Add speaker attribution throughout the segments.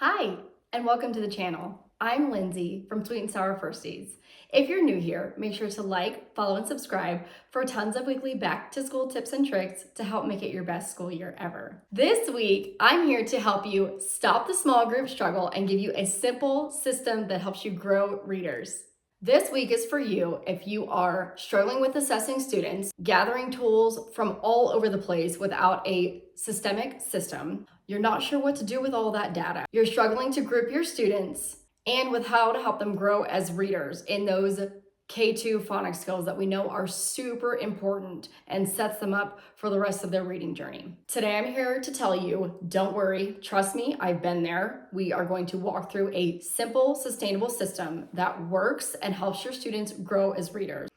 Speaker 1: Hi, and welcome to the channel. I'm Lindsay from Sweet and Sour Firsties. If you're new here, make sure to like, follow, and subscribe for tons of weekly back-to-school tips and tricks to help make it your best school year ever. This week, I'm here to help you stop the small group struggle and give you a simple system that helps you grow readers. This week is for you if you are struggling with assessing students, gathering tools from all over the place without a systemic system. You're not sure what to do with all that data. You're struggling to group your students and with how to help them grow as readers in those K2 phonics skills that we know are super important and sets them up for the rest of their reading journey. Today I'm here to tell you, don't worry, trust me, I've been there. We are going to walk through a simple, sustainable system that works and helps your students grow as readers.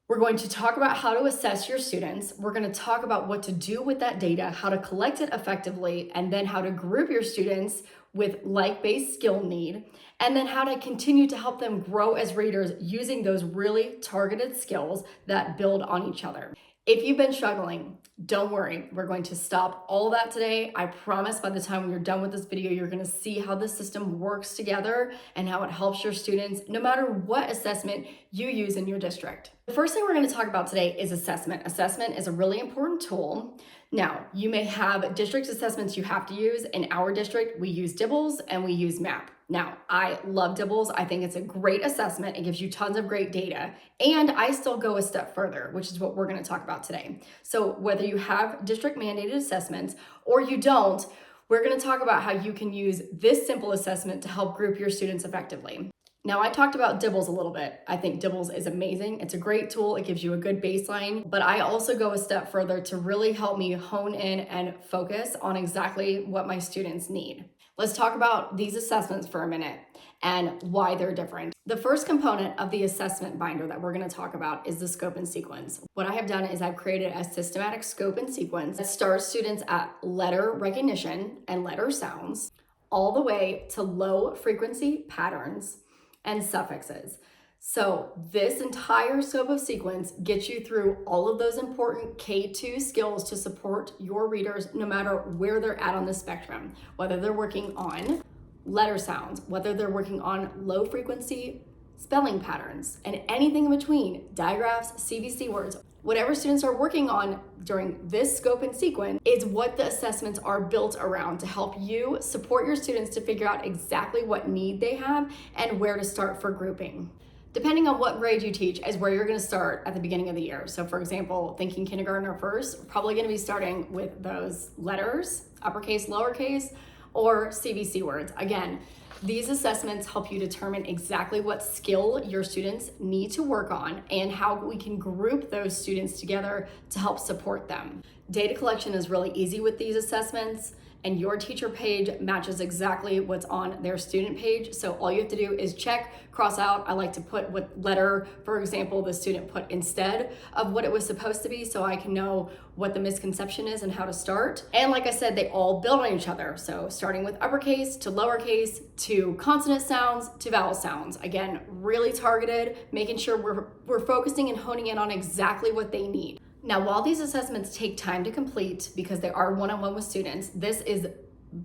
Speaker 1: We're going to talk about how to assess your students. We're going to talk about what to do with that data, how to collect it effectively, and then how to group your students with like-based skill need, and then how to continue to help them grow as readers using those really targeted skills that build on each other. If you've been struggling, don't worry, we're going to stop all that today. I promise by the time you're done with this video, you're going to see how the system works together and how it helps your students no matter what assessment you use in your district. The first thing we're going to talk about today is assessment. Assessment is a really important tool. Now, you may have district assessments you have to use. In our district, we use Dibbles and we use MAP. Now, I love Dibbles. I think it's a great assessment. It gives you tons of great data. And I still go a step further, which is what we're going to talk about today. So whether you have district mandated assessments or you don't, we're going to talk about how you can use this simple assessment to help group your students effectively. Now, I talked about Dibbles a little bit. I think Dibbles is amazing. It's a great tool. It gives you a good baseline, but I also go a step further to really help me hone in and focus on exactly what my students need. Let's talk about these assessments for a minute and why they're different. The first component of the assessment binder that we're going to talk about is the scope and sequence. What I have done is I've created a systematic scope and sequence that starts students at letter recognition and letter sounds all the way to low frequency patterns and suffixes. So this entire scope of sequence gets you through all of those important K2 skills to support your readers no matter where they're at on the spectrum, whether they're working on letter sounds, whether they're working on low frequency spelling patterns, and anything in between, digraphs, CVC words. Whatever students are working on during this scope and sequence is what the assessments are built around to help you support your students to figure out exactly what need they have and where to start for grouping. Depending on what grade you teach is where you're going to start at the beginning of the year. So for example, thinking kindergarten or first, probably going to be starting with those letters, uppercase, lowercase, or CVC words. Again, these assessments help you determine exactly what skill your students need to work on and how we can group those students together to help support them. Data collection is really easy with these assessments, and your teacher page matches exactly what's on their student page. So all you have to do is check, cross out. I like to put what letter, for example, the student put instead of what it was supposed to be so I can know what the misconception is and how to start. And like I said, they all build on each other. So starting with uppercase to lowercase to consonant sounds to vowel sounds. Again, really targeted, making sure we're focusing and honing in on exactly what they need. Now, while these assessments take time to complete because they are one-on-one with students, this is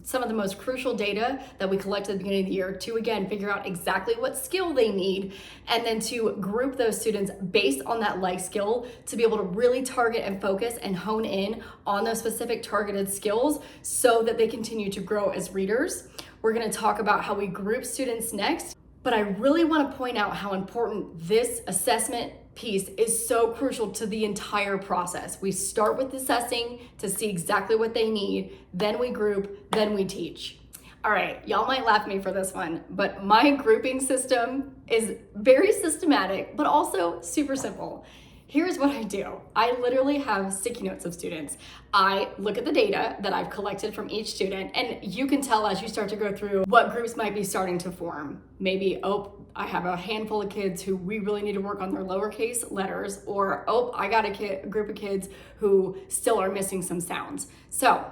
Speaker 1: some of the most crucial data that we collect at the beginning of the year to, again, figure out exactly what skill they need and then to group those students based on that like skill to be able to really target and focus and hone in on those specific targeted skills so that they continue to grow as readers. We're going to talk about how we group students next, but I really want to point out how important this assessment piece is so crucial to the entire process. We start with assessing to see exactly what they need, then we group, then we teach. All right, y'all might laugh at me for this one, but my grouping system is very systematic, but also super simple. Here's what I do. I literally have sticky notes of students. I look at the data that I've collected from each student, and you can tell as you start to go through what groups might be starting to form. Maybe, I have a handful of kids who we really need to work on their lowercase letters, or, I got a group of kids who still are missing some sounds. So,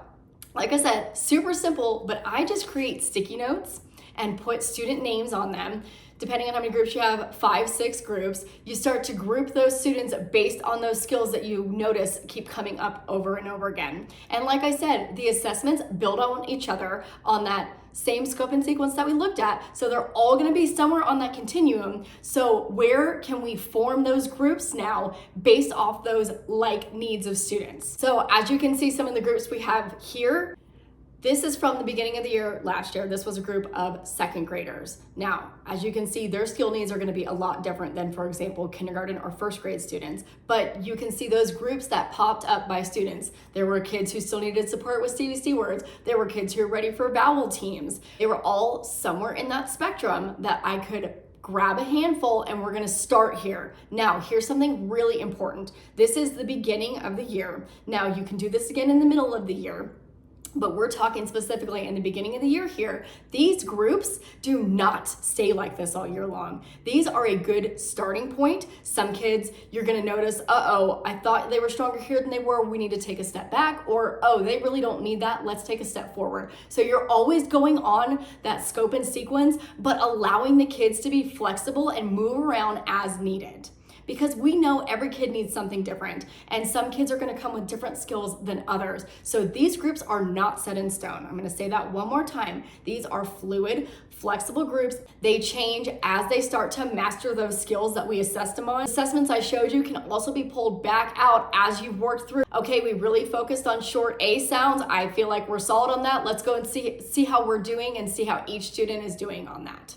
Speaker 1: like I said, super simple, but I just create sticky notes and put student names on them. Depending on how many groups you have, 5, 6 groups, you start to group those students based on those skills that you notice keep coming up over and over again. And like I said, the assessments build on each other on that same scope and sequence that we looked at. So they're all gonna be somewhere on that continuum. So where can we form those groups now based off those like needs of students? So as you can see, some of the groups we have here, this is from the beginning of the year last year. This was a group of second graders. Now, as you can see, their skill needs are gonna be a lot different than, for example, kindergarten or first grade students. But you can see those groups that popped up by students. There were kids who still needed support with CVC words. There were kids who were ready for vowel teams. They were all somewhere in that spectrum that I could grab a handful, and we're gonna start here. Now, here's something really important. This is the beginning of the year. Now, you can do this again in the middle of the year, but we're talking specifically in the beginning of the year here. These groups do not stay like this all year long. These are a good starting point. Some kids, you're gonna notice, uh-oh, I thought they were stronger here than they were, we need to take a step back, or, oh, they really don't need that, let's take a step forward. So you're always going on that scope and sequence, but allowing the kids to be flexible and move around as needed. Because we know every kid needs something different, and some kids are gonna come with different skills than others. So these groups are not set in stone. I'm gonna say that one more time. These are fluid, flexible groups. They change as they start to master those skills that we assessed them on. Assessments I showed you can also be pulled back out as you've worked through. Okay, we really focused on short A sounds. I feel like we're solid on that. Let's go and see how we're doing and see how each student is doing on that.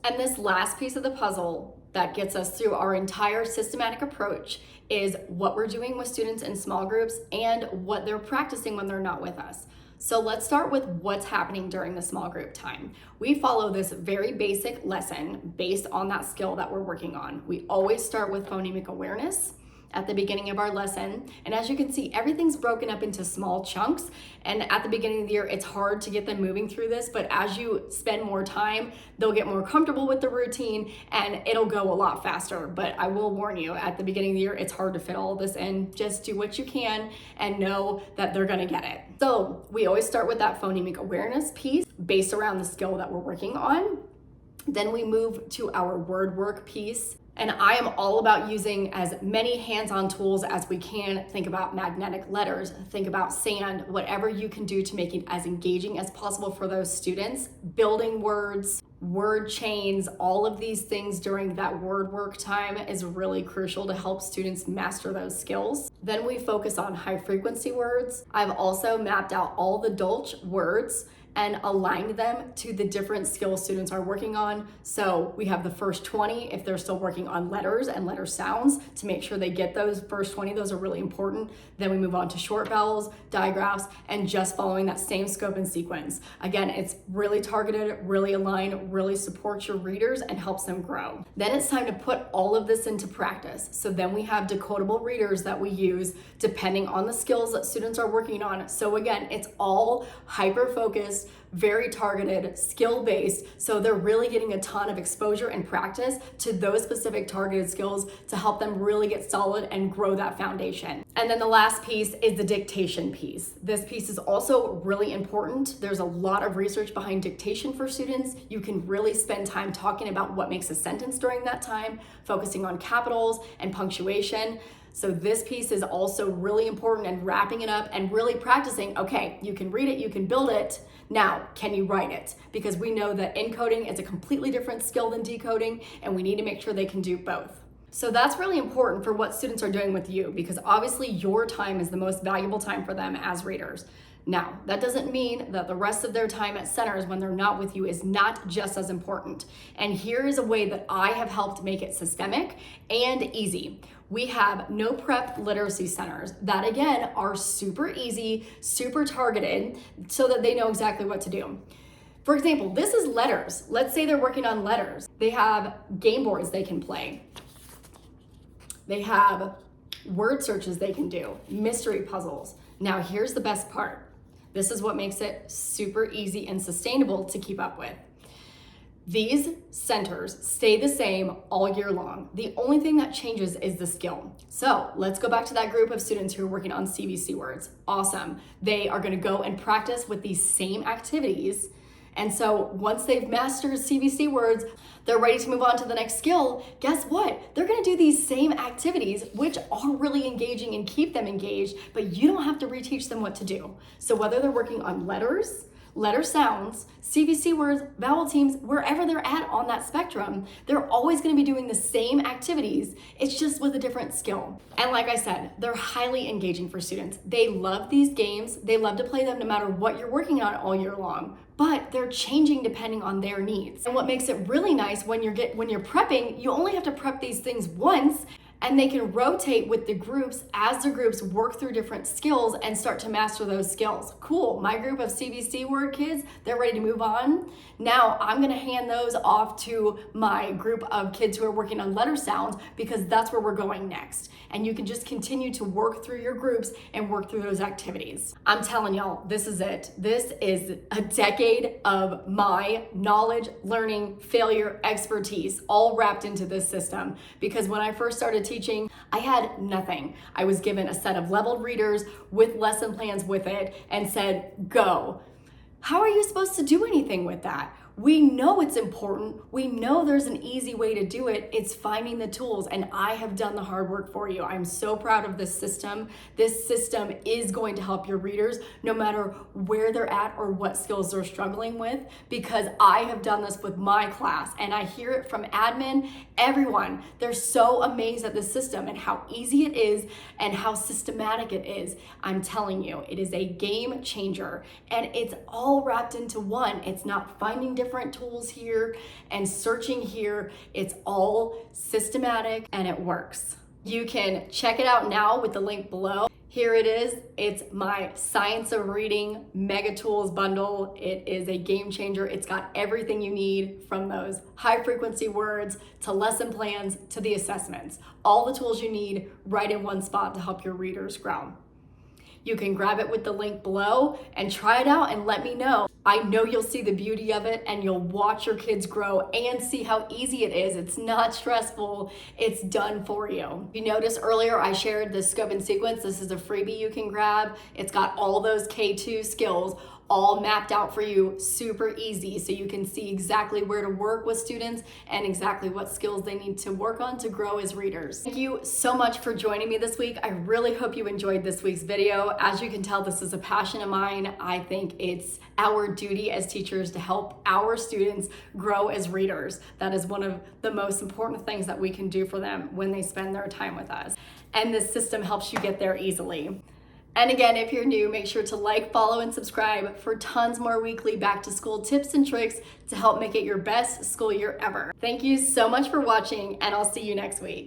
Speaker 1: And this last piece of the puzzle that gets us through our entire systematic approach is what we're doing with students in small groups and what they're practicing when they're not with us. So let's start with what's happening during the small group time. We follow this very basic lesson based on that skill that we're working on. We always start with phonemic awareness at the beginning of our lesson. And as you can see, everything's broken up into small chunks. And at the beginning of the year, it's hard to get them moving through this, but as you spend more time, they'll get more comfortable with the routine and it'll go a lot faster. But I will warn you, at the beginning of the year, it's hard to fit all this in. Just do what you can and know that they're gonna get it. So we always start with that phonemic awareness piece based around the skill that we're working on. Then we move to our word work piece. And I am all about using as many hands-on tools as we can. Think about magnetic letters, think about sand, whatever you can do to make it as engaging as possible for those students. Building words, word chains, all of these things during that word work time is really crucial to help students master those skills. Then we focus on high frequency words. I've also mapped out all the Dolch words and aligned them to the different skills students are working on. So we have the first 20 if they're still working on letters and letter sounds to make sure they get those first 20, those are really important. Then we move on to short vowels, digraphs, and just following that same scope and sequence. Again, it's really targeted, really aligned, really supports your readers and helps them grow. Then it's time to put all of this into practice. So then we have decodable readers that we use depending on the skills that students are working on. So again, it's all hyper-focused, very targeted, skill-based, so they're really getting a ton of exposure and practice to those specific targeted skills to help them really get solid and grow that foundation. And then the last piece is the dictation piece. This piece is also really important. There's a lot of research behind dictation for students. You can really spend time talking about what makes a sentence during that time, focusing on capitals and punctuation. So this piece is also really important and wrapping it up and really practicing, okay, you can read it, you can build it, now can you write it? Because we know that encoding is a completely different skill than decoding and we need to make sure they can do both. So that's really important for what students are doing with you because obviously your time is the most valuable time for them as readers. Now, that doesn't mean that the rest of their time at centers when they're not with you is not just as important. And here is a way that I have helped make it systemic and easy. We have no prep literacy centers that again are super easy, super targeted so that they know exactly what to do. For example, this is letters. Let's say they're working on letters. They have game boards they can play. They have word searches they can do, mystery puzzles. Now here's the best part. This is what makes it super easy and sustainable to keep up with. These centers stay the same all year long. The only thing that changes is the skill. So let's go back to that group of students who are working on CVC words. Awesome. They are gonna go and practice with these same activities. And so once they've mastered CVC words, they're ready to move on to the next skill. Guess what? They're gonna do these same activities, which are really engaging and keep them engaged, but you don't have to reteach them what to do. So whether they're working on letters, letter sounds, CVC words, vowel teams, wherever they're at on that spectrum, they're always going to be doing the same activities. It's just with a different skill. And like I said, they're highly engaging for students. They love these games. They love to play them no matter what you're working on all year long, but they're changing depending on their needs. And what makes it really nice when you're prepping, you only have to prep these things once, and they can rotate with the groups as the groups work through different skills and start to master those skills. Cool, my group of CVC word kids, they're ready to move on. Now I'm gonna hand those off to my group of kids who are working on letter sounds, because that's where we're going next. And you can just continue to work through your groups and work through those activities. I'm telling y'all, this is it. This is a decade of my knowledge, learning, failure, expertise, all wrapped into this system. Because when I first started teaching, I had nothing. I was given a set of leveled readers with lesson plans with it and said, go. How are you supposed to do anything with that? We know it's important. We know there's an easy way to do it. It's finding the tools, and I have done the hard work for you. I'm so proud of this system. This system is going to help your readers no matter where they're at or what skills they're struggling with, because I have done this with my class, and I hear it from admin, everyone. They're so amazed at this system and how easy it is and how systematic it is. I'm telling you, it is a game changer, and it's all wrapped into one. It's not finding different tools here and searching here. It's all systematic and it works. You can check it out now with the link below. Here it is. It's my Science of Reading Mega Tools bundle. It is a game changer. It's got everything you need, from those high frequency words to lesson plans to the assessments. All the tools you need right in one spot to help your readers grow. You can grab it with the link below and try it out and let me know. I know you'll see the beauty of it, and you'll watch your kids grow and see how easy it is. It's not stressful. It's done for you. You noticed earlier I shared the scope and sequence. This is a freebie you can grab. It's got all those K2 skills all mapped out for you, super easy, so you can see exactly where to work with students and exactly what skills they need to work on to grow as readers. Thank you so much for joining me this week. I really hope you enjoyed this week's video. As you can tell, this is a passion of mine. I think it's our duty as teachers to help our students grow as readers. That is one of the most important things that we can do for them when they spend their time with us. And this system helps you get there easily. And again, if you're new, make sure to like, follow, and subscribe for tons more weekly back to school tips and tricks to help make it your best school year ever. Thank you so much for watching, and I'll see you next week.